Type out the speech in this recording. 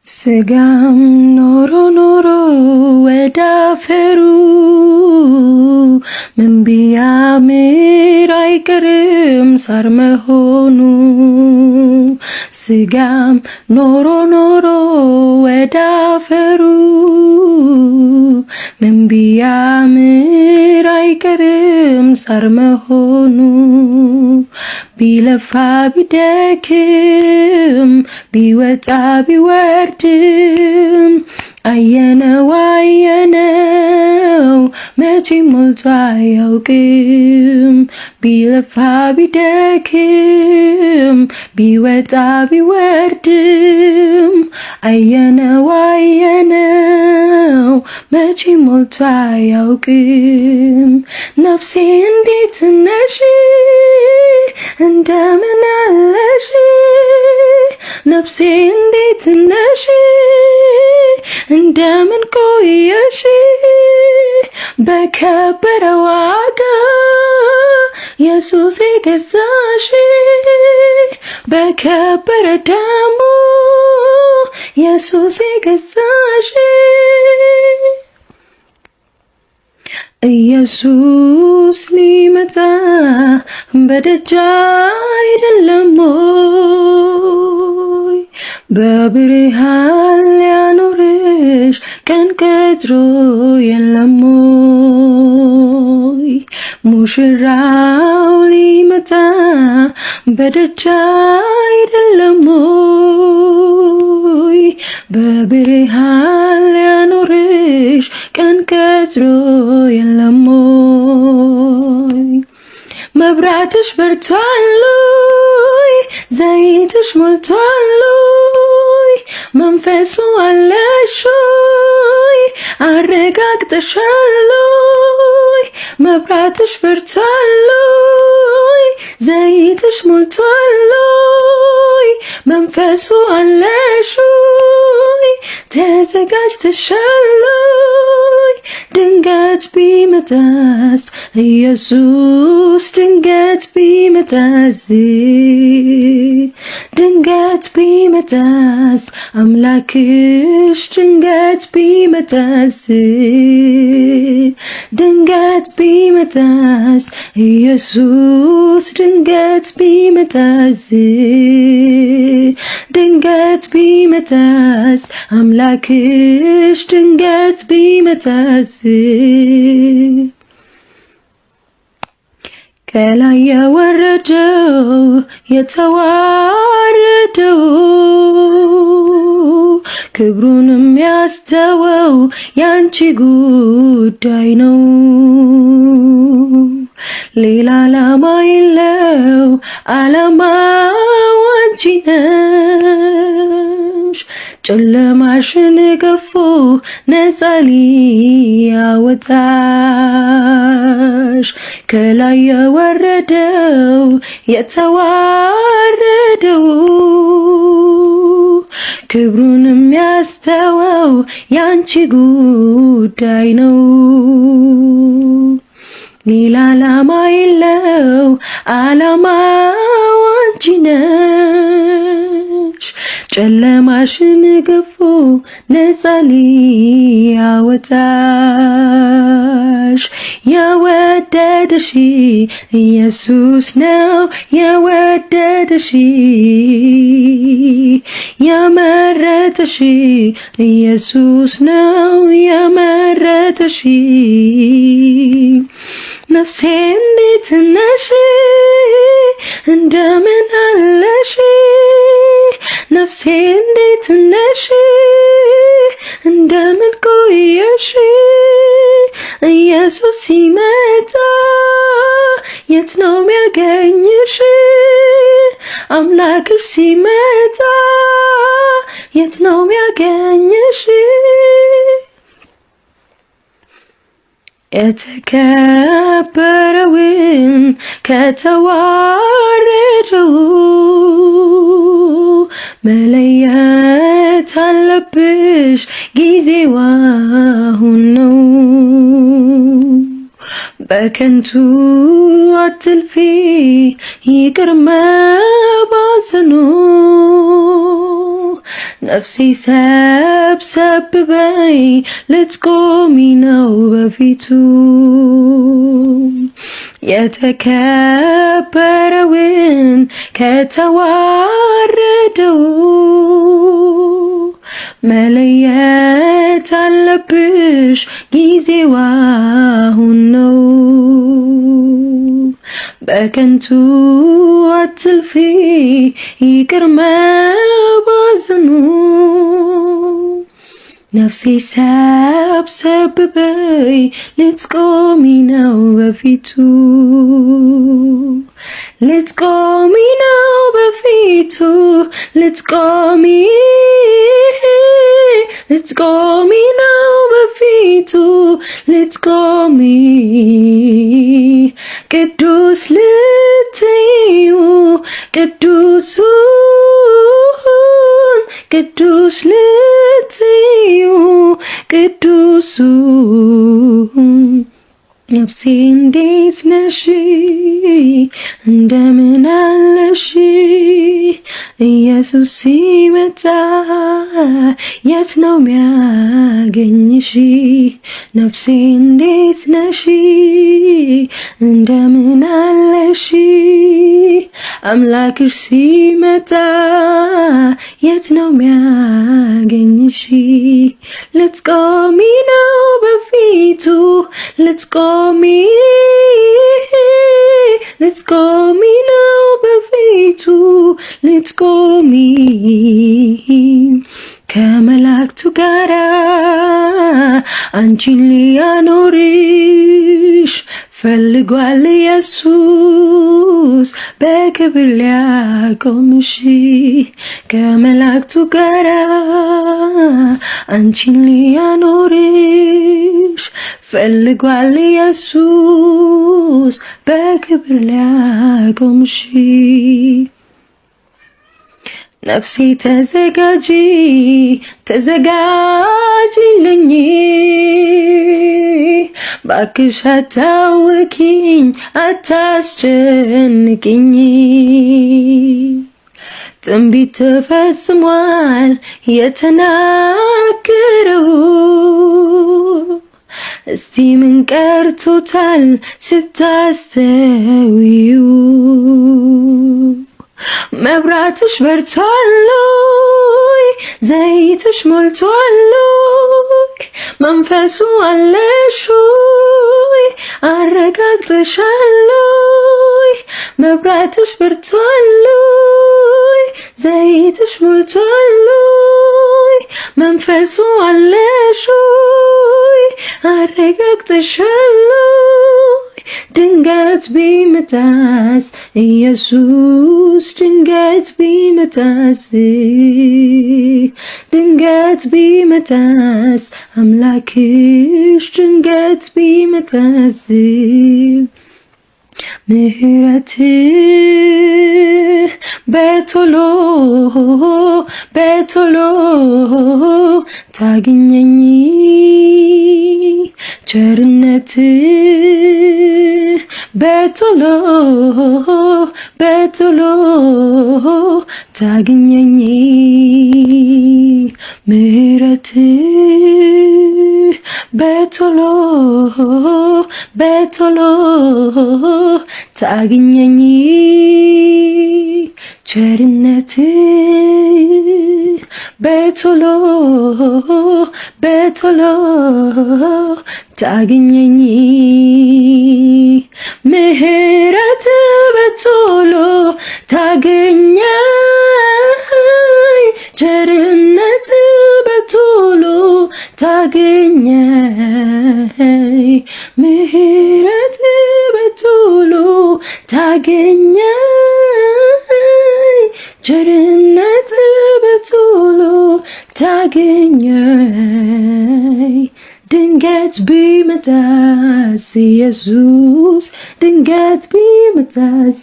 ስጋም ኖሮ ኖሮ ወዳፈሩ ምን ቢያምር አይቀርም ሳር መሆኑ። ስጋም ኖሮ ኖሮ ወዳፈሩ ምን ቢያምር አይቀርም ሳር መሆኑ። ቢለፋ ቢደክም ቢወጣ ቢወርድም አየነው መቼ ሞልቶ አያውቅም። ቢለፋ ቢደክም ቢወጣ ቢወርድም አየነው መቼ ሞልቶ አያውቅም። ነፍሴ እንዴት ነሽ እንደምን አለሽ? ነፍሴ እንዴት ነሽ እንደምን ቆየሽ? በከበረ ዋጋ ኢየሱስ የገዛሽ በከበረ ደሙ ኢየሱስ የገዛሽ። ኢየሱስ ሊመጣ በደጅ አይደለም ሆይ? በብርሃን ሊያኖርሽ ቀን ቀጥሮ የለም ሆይ? ሙሽራው ሊመጣ በደጅ አይደለም ሆይ? በብርሃን ሊያኖርሽ ቀን ቀጥሮ የለም ሆይ? መብራትሽ በርቷል ሆይ? ዘይትሽ ሞልቷል ሆይ? መንፈሱ አለሽ ሆይ? አረጋግጠሻል ሆይ? መብራትሽ በርቷል ሆይ? ዘይትሽ ሞልቷል ሆይ? መንፈሱ አለሽ ሆይ? ተዘጋጅተሻል ሆይ? ድንገት ቢመጣስ ኢየሱስ ድንገት ቢመጣስ ድንገት ቢመጣስ አምላክሽ ድንገት ቢመጣስ ድንገት ቢመጣስ ኢየሱስ ድንገት ቢመጣስ ድንገት ቢመጣስ አምላክሽ ድንገት ቢመጣስ ከላይ የወረደው የተዋረደው ክብሩንም ያስተወው ያንቺ ጉዳይ ነው። ሌላ ዓላማ የለው ዓላማው አንቺ ነሽ። ጨለማሽን ገፎ ነፃ ሊያወጣሽ ከላይ የወረደው የተዋረደው ክብሩንም ያስተወው ያንቺ ጉዳይ ነው። ሌላ ዓላማ የለው ዓላማው አንቺ ነሽ። ጨለማሽን ገፎ ነፃ ሊያወጣሽ የወደደሽ ኢየሱስ ነው። የወደደሽ የመረጠሽ ኢየሱስ ነው። የመረጠሽ ነፍሴ እንዴት ነሽ እንደምን አለሽ? ነፍሴ እንዴት ነሽ እንደምን ቆየሽ? ኢየሱስ ሲመጣ የት ነው የሚያገኝሽ? አምላክሽ ሲመጣ የት ነው የሚያገኝሽ? የተከበረውን ከተዋረደው መለየት አለብሽ፣ ጊዜው አሁን ነው። በከንቱ አትልፊ ይቅር መባዘኑ ነፍሴ ሰብሰብ በይ ልትቆሚ ነው በፊቱ የተከበረውን ከተዋረደው መለየት አለብሽ ጊዜው አሁን ነው በከንቱ አትልፊ ይቅር መባዘኑ ነፍሴ ሰብሰብ በይ ልትቆሚ ነው በፊቱ ልትቆሚ ነው በፊቱ ልትቆሚ ነው በፊቱ ልትቆሚ ቅዱስ ልትዩ ቅዱስ ልትዩ ቅዱሱን ነፍሴ እንዴት ነሽ እንደምን አለሽ ኢየሱስ ሲመጣ የት ነው ሚያገኝሽ ነፍሴ እንዴት ነሽ እንደምን አለሽ አምላክሽ ሲመጣ የት ነው ሚያገኝሽ ልትቆሚ ነው በፊቱ ልትቆሚ ነው በፊቱ ልትቆሚ ከመላእክቱ ጋራ አንቺን ሊያኖርሽ ፈልጓል ኢየሱስ በክብር ሊያቆምሽ ከመላእክቱ ጋራ አንቺን ሊያኖርሽ ፈልጓል ኢየሱስ በክብር ሊያቆምሽ ነፍሴ ተዘጋጂልኝ ባክሽ አታውኪኝ አታስጨንቅኝ ትንቢት ተፈጽሟል የተናገረው እስቲ ምን ቀርቶታል ስታስተውዩ መብራትሽ በርቷል ዘይትሽ ሞልቷል መንፈሱ አለሽ አረጋግተሻል መብራትሽ በርቷል ዘይትሽ ሞልቷል መንፈሱ አለሽ አረጋግተሻል ድንገት ቢመጣስ ኢየሱስ ድንገት ቢመጣስ አምላክሽ ድንገት ቢመጣስ ምህረት በቶሎ ታግኘኝ ቸርነት በቶሎ ታግኘኝ ምህረት በቶሎ ታግኘኝ ቸርነት በቶሎ ታግኘኝ ምህረት በቶሎ ታገኘኝ ቸርነት በቶሎ ታገኘኝ ምህረት በቶሎ ታገኘኝ ቸርነት በቶሎ ታገኘኝ ድንገት ቢመጣስ ኢየሱስ ድንገት ቢመጣስ